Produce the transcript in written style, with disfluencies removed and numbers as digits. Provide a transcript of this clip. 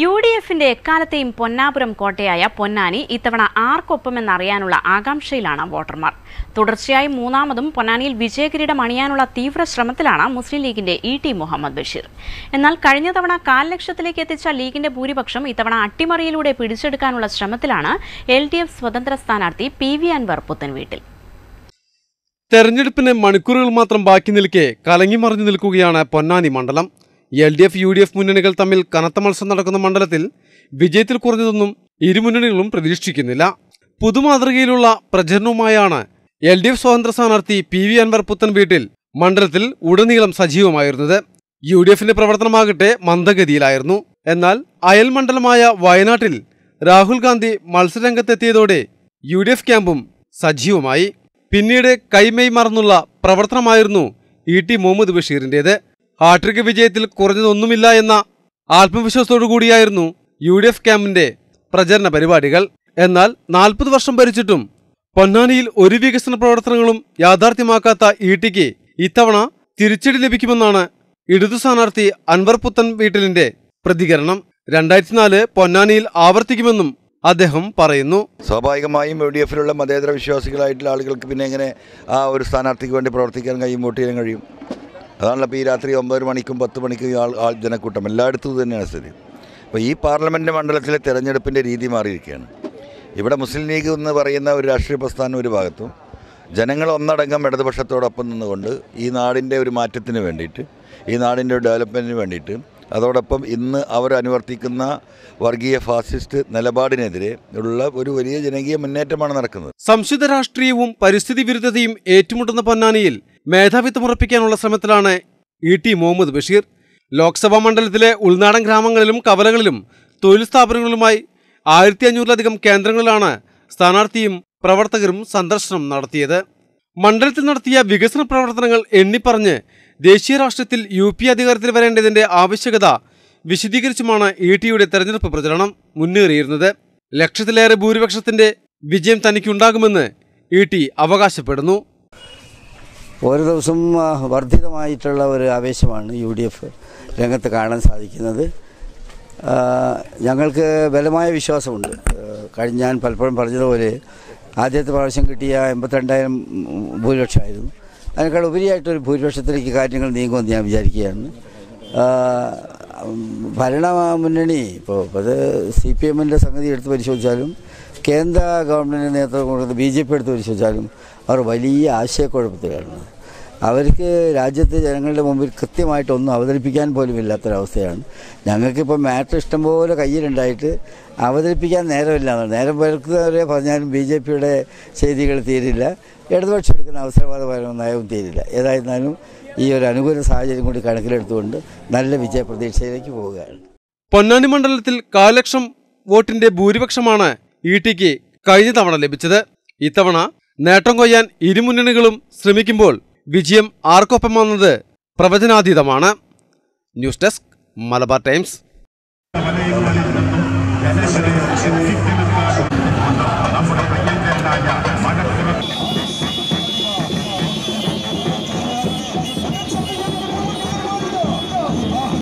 UDFിന്റെ എക്കാലത്തെയും പൊന്നാപുരം കോട്ടയായ പൊന്നാനി ഇത്തവണ ആർക്കൊപ്പമെന്നറിയാനുള്ള ആകാംക്ഷയിലാണ് വോട്ടർമാർ. തുടർച്ചയായി മൂന്നാമതും പൊന്നാനിയിൽ വിജയകിരീടം അണിയാനുള്ള തീവ്ര ശ്രമത്തിലാണ് മുസ്ലിം ലീഗിന്റെ ET മുഹമ്മദ് ബഷീർ. എന്നാൽ കഴിഞ്ഞ തവണ 1/4 ലക്ഷത്തിലേക്ക് എത്തിച്ച ലീഗിന്റെ ഭൂരിപക്ഷം ഇത്തവണ അട്ടിമറിയിലൂടെ പിടിച്ചെടുക്കാനുള്ള ശ്രമത്തിലാണ് LDF സ്വതന്ത്ര സ്ഥാനാർത്ഥി PV അൻവർ പുത്തൻവീട്ടിൽ. തെരഞ്ഞെടുപ്പിന് മണിക്കൂറുകൾ മാത്രം ബാക്കി നിൽക്കെ കലങ്ങി മറിഞ്ഞു നിൽക്കുകയാണ് പൊന്നാനി മണ്ഡലം. LDF UDF മുന്നണികൾ തമ്മിൽ കനത്ത മത്സരം നടക്കുന്ന മണ്ഡലത്തിൽ വിജയത്തിൽ കുറഞ്ഞതൊന്നും ഇരു മുന്നണികളും പ്രതീക്ഷിക്കുന്നില്ല. പുതുമാതൃകയിലുള്ള പ്രചരണവുമായാണ് LDF സ്വതന്ത്ര സ്ഥാനാർത്ഥി PV അൻവർ പുത്തൻവീട്ടിൽ മണ്ഡലത്തിൽ ഉടനീളം സജീവമായിരുന്നത്. UDFിന്റെ പ്രവർത്തനമാകട്ടെ മന്ദഗതിയിലായിരുന്നു. എന്നാൽ അയൽ മണ്ഡലമായ വയനാട്ടിൽ രാഹുൽ ഗാന്ധി മത്സരരംഗത്തെത്തിയതോടെ UDF ക്യാമ്പും സജീവമായി. പിന്നീട് കൈമൈ മറന്നുള്ള പ്രവർത്തനമായിരുന്നു ET മുഹമ്മദ് ബഷീറിന്റേത്. ഹാട്രിക് വിജയത്തിൽ കുറഞ്ഞതൊന്നുമില്ല എന്ന ആത്മവിശ്വാസത്തോടു കൂടിയായിരുന്നു UDF ക്യാമ്പിന്റെ പ്രചരണ പരിപാടികൾ. എന്നാൽ 40 വർഷം ഭരിച്ചിട്ടും പൊന്നാനിയിൽ ഒരു വികസന പ്രവർത്തനങ്ങളും യാഥാർത്ഥ്യമാക്കാത്ത ETക്ക് ഇത്തവണ തിരിച്ചടി ലഭിക്കുമെന്നാണ് ഇടതു സ്ഥാനാർത്ഥി അൻവർ പുത്തൻവീട്ടിലിന്റെ പ്രതികരണം. 2004 പൊന്നാനിയിൽ ആവർത്തിക്കുമെന്നും അദ്ദേഹം പറയുന്നു. സ്വാഭാവികമായും UDFിലുള്ള മതേതര വിശ്വാസികളായിട്ടുള്ള ആളുകൾക്ക് പിന്നെ എങ്ങനെ ആ ഒരു സ്ഥാനാർത്ഥിക്ക് വേണ്ടി പ്രവർത്തിക്കാൻ കഴിയും, വോട്ട് ചെയ്യാൻ കഴിയും? അതാണല്ലോ ഇപ്പോൾ ഈ രാത്രി 9 മണിക്കും 10 മണിക്കും ജനക്കൂട്ടം എല്ലായിടത്തും തന്നെയാണ് സ്ഥിതി. അപ്പോൾ ഈ പാർലമെൻറ്റ് മണ്ഡലത്തിലെ തെരഞ്ഞെടുപ്പിൻ്റെ രീതി മാറിയിരിക്കുകയാണ്. ഇവിടെ മുസ്ലിം ലീഗ് എന്ന് പറയുന്ന ഒരു രാഷ്ട്രീയ പ്രസ്ഥാനം ഒരു ഭാഗത്തും ജനങ്ങൾ ഒന്നടങ്കം ഇടതുപക്ഷത്തോടൊപ്പം നിന്നുകൊണ്ട് ഈ നാടിൻ്റെ ഒരു മാറ്റത്തിന് വേണ്ടിയിട്ട്, ഈ നാടിൻ്റെ ഡെവലപ്മെൻറ്റിന് വേണ്ടിയിട്ട്, അതോടൊപ്പം ഇന്ന് അവർ അനുവർത്തിക്കുന്ന വർഗീയ ഫാസിസ്റ്റ് നിലപാടിനെതിരെ ഉള്ള ഒരു വലിയ ജനകീയ മുന്നേറ്റമാണ് നടക്കുന്നത്. സംശുദ്ധ രാഷ്ട്രീയവും പരിസ്ഥിതി വിരുദ്ധതയും ഏറ്റുമുട്ടുന്ന പൊന്നാനിയിൽ മേധാവിത്വം ഉറപ്പിക്കാനുള്ള ശ്രമത്തിലാണ് ET മുഹമ്മദ് ബഷീർ. ലോക്സഭാ മണ്ഡലത്തിലെ ഉൾനാടൻ ഗ്രാമങ്ങളിലും കവലകളിലും തൊഴിൽ സ്ഥാപനങ്ങളുമായി 1500-ലധികം കേന്ദ്രങ്ങളിലാണ് സ്ഥാനാർത്ഥിയും പ്രവർത്തകരും സന്ദർശനം നടത്തിയത്. മണ്ഡലത്തിൽ നടത്തിയ വികസന പ്രവർത്തനങ്ങൾ എണ്ണിപ്പറഞ്ഞ് ദേശീയ രാഷ്ട്രീയത്തിൽ UP അധികാരത്തിൽ വരേണ്ടതിന്റെ ആവശ്യകത വിശദീകരിച്ചുമാണ് ETയുടെ തെരഞ്ഞെടുപ്പ് പ്രചരണം മുന്നേറിയിരുന്നത്. ലക്ഷത്തിലേറെ ഭൂരിപക്ഷത്തിന്റെ വിജയം തനിക്കുണ്ടാകുമെന്ന് ET അവകാശപ്പെടുന്നു. ഓരോ ദിവസം വർദ്ധിതമായിട്ടുള്ള ഒരു ആവേശമാണ് UDF രംഗത്ത് കാണാൻ സാധിക്കുന്നത്. ഞങ്ങൾക്ക് ബലമായ വിശ്വാസമുണ്ട്. ഞാൻ പലപ്പോഴും പറഞ്ഞതുപോലെ ആദ്യത്തെ പ്രാവശ്യം കിട്ടിയ 82,000 ഭൂരിപക്ഷമായിരുന്നു. അതിനേക്കാൾ ഉപരിയായിട്ടൊരു ഭൂരിപക്ഷത്തിലേക്ക് കാര്യങ്ങൾ നീങ്ങുമെന്ന് ഞാൻ വിചാരിക്കുകയാണ്. ഭരണ മുന്നണി ഇപ്പോൾ അത് CPMൻ്റെ സംഗതി എടുത്ത് പരിശോധിച്ചാലും കേന്ദ്ര ഗവൺമെൻറ് നേതൃത്വം കൊടുക്കുന്ന BJP എടുത്ത് പരിശോധിച്ചാലും അവർ വലിയ ആശയക്കുഴപ്പത്തിലാണ്. അവർക്ക് രാജ്യത്തെ ജനങ്ങളുടെ മുമ്പിൽ കൃത്യമായിട്ടൊന്നും അവതരിപ്പിക്കാൻ പോലും ഇല്ലാത്തൊരവസ്ഥയാണ്. ഞങ്ങൾക്കിപ്പോൾ മാറ്റർ ഇഷ്ടംപോലെ കയ്യിലുണ്ടായിട്ട് അവതരിപ്പിക്കാൻ നേരമില്ല. നേരം വരുന്നവരെ പറഞ്ഞാലും BJPയുടെ ചെയ്തികൾ തീരില്ല, ഇടതുപക്ഷം എടുക്കുന്ന അവസരവാദപരമായ നയവും തീരില്ല. ഏതായിരുന്നാലും ഈ ഒരു അനുകൂല സാഹചര്യം കൂടി കണക്കിലെടുത്തുകൊണ്ട് നല്ല വിജയപ്രതീക്ഷയിലേക്ക് പോവുകയാണ്. പൊന്നാനി മണ്ഡലത്തിൽ 1/4 ലക്ഷം വോട്ടിന്റെ ഭൂരിപക്ഷമാണ് ETക്ക് കഴിഞ്ഞ തവണ ലഭിച്ചത്. ഇത്തവണ നേട്ടം കൊയ്യാൻ ഇരു മുന്നണികളും ശ്രമിക്കുമ്പോൾ വിജയം ആർക്കൊപ്പം വന്നത് പ്രവചനാതീതമാണ്. News desk Malabar times.